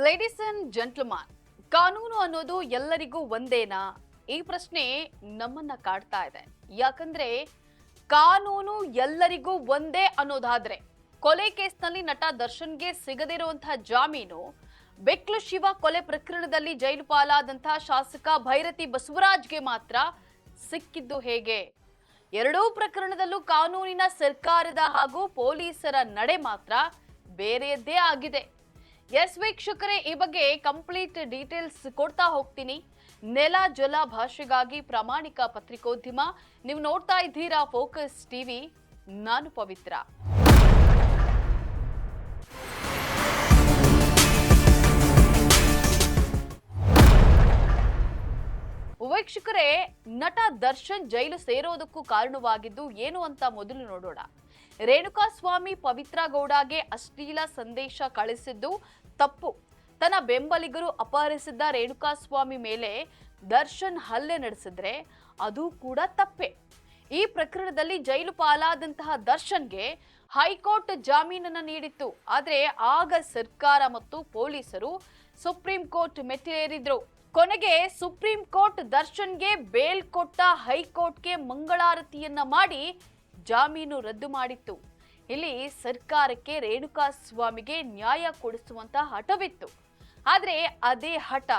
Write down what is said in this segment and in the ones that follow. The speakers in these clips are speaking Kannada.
ಲೇಡೀಸ್ ಅಂಡ್ ಜೆಂಟ್ಲ್ಮನ್, ಕಾನೂನು ಅನ್ನೋದು ಎಲ್ಲರಿಗೂ ಒಂದೇನಾ? ಈ ಪ್ರಶ್ನೆ ನಮ್ಮನ್ನ ಕಾಡ್ತಾ ಇದೆ. ಯಾಕಂದ್ರೆ ಕಾನೂನು ಎಲ್ಲರಿಗೂ ಒಂದೇ ಅನ್ನೋದಾದ್ರೆ ಕೊಲೆ ಕೇಸ್ನಲ್ಲಿ ನಟ ದರ್ಶನ್ಗೆ ಸಿಗದಿರುವಂತಹ ಜಾಮೀನು ಬೆಕ್ಲು ಶಿವ ಕೊಲೆ ಪ್ರಕರಣದಲ್ಲಿ ಜೈಲು ಪಾಲಾದಂತಹ ಶಾಸಕ ಭೈರತಿ ಬಸವರಾಜ್ಗೆ ಮಾತ್ರ ಸಿಕ್ಕಿದ್ದು ಹೇಗೆ? ಎರಡೂ ಪ್ರಕರಣದಲ್ಲೂ ಕಾನೂನಿನ ಸರ್ಕಾರದ ಹಾಗೂ ಪೊಲೀಸರ ನಡೆ ಮಾತ್ರ ಬೇರೆಯದ್ದೇ ಆಗಿದೆ. ಎಸ್ ವೀಕ್ಷಕರೇ, ಈ ಬಗ್ಗೆ ಕಂಪ್ಲೀಟ್ ಡೀಟೇಲ್ಸ್ ಕೊಡ್ತಾ ಹೋಗ್ತೀನಿ. ನೆಲ ಜಲ ಭಾಷೆಗಾಗಿ ಪ್ರಾಮಾಣಿಕ ಪತ್ರಿಕೋದ್ಯಮ. ನೀವು ನೋಡ್ತಾ ಇದ್ದೀರಾ ಫೋಕಸ್ ಟಿವಿ. ನಾನು ಪವಿತ್ರ. ವೀಕ್ಷಕರೇ, ನಟ ದರ್ಶನ್ ಜೈಲು ಸೇರೋದಕ್ಕೂ ಕಾರಣವಾಗಿದ್ದು ಏನು ಅಂತ ಮೊದಲು ನೋಡೋಣ. ರೇಣುಕಾಸ್ವಾಮಿ ಪವಿತ್ರ ಗೌಡಗೆ ಅಶ್ಲೀಲ ಸಂದೇಶ ಕಳಿಸಿದ್ದು ತಪ್ಪು. ತನ್ನ ಬೆಂಬಲಿಗರು ಅಪಹರಿಸಿದ್ದ ರೇಣುಕಾಸ್ವಾಮಿ ಮೇಲೆ ದರ್ಶನ್ ಹಲ್ಲೆ ನಡೆಸಿದ್ರೆ ಅದು ಕೂಡ ತಪ್ಪೆ. ಈ ಪ್ರಕರಣದಲ್ಲಿ ಜೈಲು ಪಾಲಾದಂತಹ ದರ್ಶನ್ಗೆ ಹೈಕೋರ್ಟ್ ಜಾಮೀನನ್ನ ನೀಡಿತ್ತು. ಆದ್ರೆ ಆಗ ಸರ್ಕಾರ ಮತ್ತು ಪೊಲೀಸರು ಸುಪ್ರೀಂ ಕೋರ್ಟ್ ಮೆಟ್ಟಿಲೇರಿದ್ರು. ಕೊನೆಗೆ ಸುಪ್ರೀಂ ಕೋರ್ಟ್ ದರ್ಶನ್ಗೆ ಬೇಲ್ ಕೊಟ್ಟ ಹೈಕೋರ್ಟ್ಗೆ ಮಂಗಳಾರತಿಯನ್ನ ಮಾಡಿ ಜಾಮೀನು ರದ್ದು ಮಾಡಿತ್ತು. ಇಲ್ಲಿ ಸರ್ಕಾರಕ್ಕೆ ರೇಣುಕಾಸ್ವಾಮಿಗೆ ನ್ಯಾಯ ಕೊಡಿಸುವಂತ ಹಠವಿತ್ತು. ಆದ್ರೆ ಅದೇ ಹಠ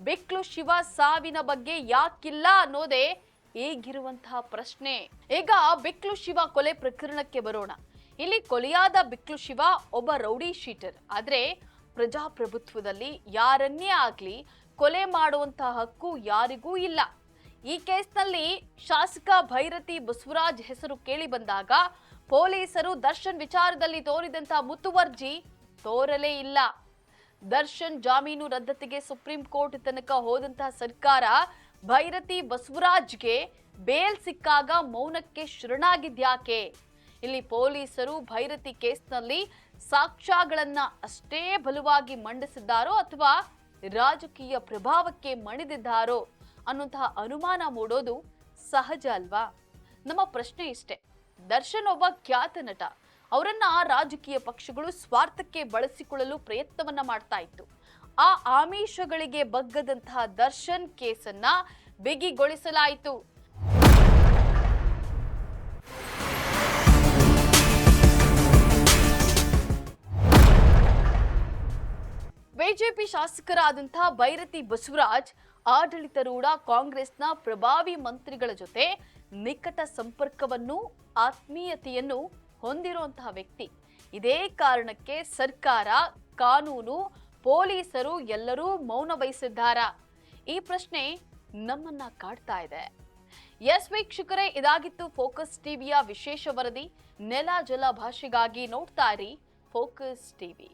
ಬೆಕ್ಲು ಶಿವ ಸಾವಿನ ಬಗ್ಗೆ ಯಾಕಿಲ್ಲ ಅನ್ನೋದೇ ಈಗಿರುವಂತಹ ಪ್ರಶ್ನೆ. ಈಗ ಬೆಕ್ಲು ಶಿವ ಕೊಲೆ ಪ್ರಕರಣಕ್ಕೆ ಬರೋಣ. ಇಲ್ಲಿ ಕೊಲೆಯಾದ ಬೆಕ್ಲು ಶಿವ ಒಬ್ಬ ರೌಡಿ ಶೀಟರ್. ಆದ್ರೆ ಪ್ರಜಾಪ್ರಭುತ್ವದಲ್ಲಿ ಯಾರನ್ನೇ ಆಗ್ಲಿ ಕೊಲೆ ಮಾಡುವಂತಹ ಹಕ್ಕು ಯಾರಿಗೂ ಇಲ್ಲ. ಈ ಕೇಸ್ನಲ್ಲಿ ಶಾಸಕ ಭೈರತಿ ಬಸವರಾಜ್ ಹೆಸರು ಕೇಳಿ ಬಂದಾಗ ಪೊಲೀಸರು ದರ್ಶನ್ ವಿಚಾರದಲ್ಲಿ ತೋರಿದಂತಹ ಮುತುವರ್ಜಿ ತೋರಲೇ ಇಲ್ಲ. ದರ್ಶನ್ ಜಾಮೀನು ರದ್ದತಿಗೆ ಸುಪ್ರೀಂ ಕೋರ್ಟ್ ತನಕ ಹೋದಂತಹ ಸರ್ಕಾರ ಭೈರತಿ ಬಸವರಾಜ್ಗೆ ಬೇಲ್ ಸಿಕ್ಕಾಗ ಮೌನಕ್ಕೆ ಶರಣಾಗಿದ್ಯಾಕೆ? ಇಲ್ಲಿ ಪೊಲೀಸರು ಭೈರತಿ ಕೇಸ್ನಲ್ಲಿ ಸಾಕ್ಷ್ಯಗಳನ್ನ ಅಷ್ಟೇ ಬಲವಾಗಿ ಮಂಡಿಸಿದ್ದಾರೋ ಅಥವಾ ರಾಜಕೀಯ ಪ್ರಭಾವಕ್ಕೆ ಮಣಿದಿದ್ದಾರೋ ಅನ್ನುವಂತಹ ಅನುಮಾನ ಮೂಡೋದು ಸಹಜ ಅಲ್ವಾ? ನಮ್ಮ ಪ್ರಶ್ನೆ ಇಷ್ಟೇ. ದರ್ಶನ್ ಒಬ್ಬ ಖ್ಯಾತ ನಟ. ಅವರನ್ನ ರಾಜಕೀಯ ಪಕ್ಷಗಳು ಸ್ವಾರ್ಥಕ್ಕೆ ಬಳಸಿಕೊಳ್ಳಲು ಪ್ರಯತ್ನವನ್ನ ಮಾಡ್ತಾ ಇತ್ತು. ಆ ಆಮಿಷಗಳಿಗೆ ಬಗ್ಗದಂತಹ ದರ್ಶನ್ ಕೇಸನ್ನ ಬಿಗಿಗೊಳಿಸಲಾಯಿತು. ಬಿಜೆಪಿ ಶಾಸಕರಾದಂತಹ ಭೈರತಿ ಬಸವರಾಜ್ ಆಡಳಿತಾರೂಢ ಕಾಂಗ್ರೆಸ್ನ ಪ್ರಭಾವಿ ಮಂತ್ರಿಗಳ ಜೊತೆ ನಿಕಟ ಸಂಪರ್ಕವನ್ನು ಆತ್ಮೀಯತೆಯನ್ನು ಹೊಂದಿರುವಂತಹ ವ್ಯಕ್ತಿ. ಇದೇ ಕಾರಣಕ್ಕೆ ಸರ್ಕಾರ, ಕಾನೂನು, ಪೊಲೀಸರು ಎಲ್ಲರೂ ಮೌನ ವಹಿಸಿದ್ದಾರಾ? ಈ ಪ್ರಶ್ನೆ ನಮ್ಮನ್ನ ಕಾಡ್ತಾ ಇದೆ. ಎಸ್ ವೀಕ್ಷಕರೇ, ಇದಾಗಿತ್ತು ಫೋಕಸ್ ಟಿವಿಯ ವಿಶೇಷ ವರದಿ. ನೆಲ ಜಲ ಭಾಷೆಗಾಗಿ ನೋಡ್ತಾ ಇರಿ ಫೋಕಸ್ ಟಿವಿ.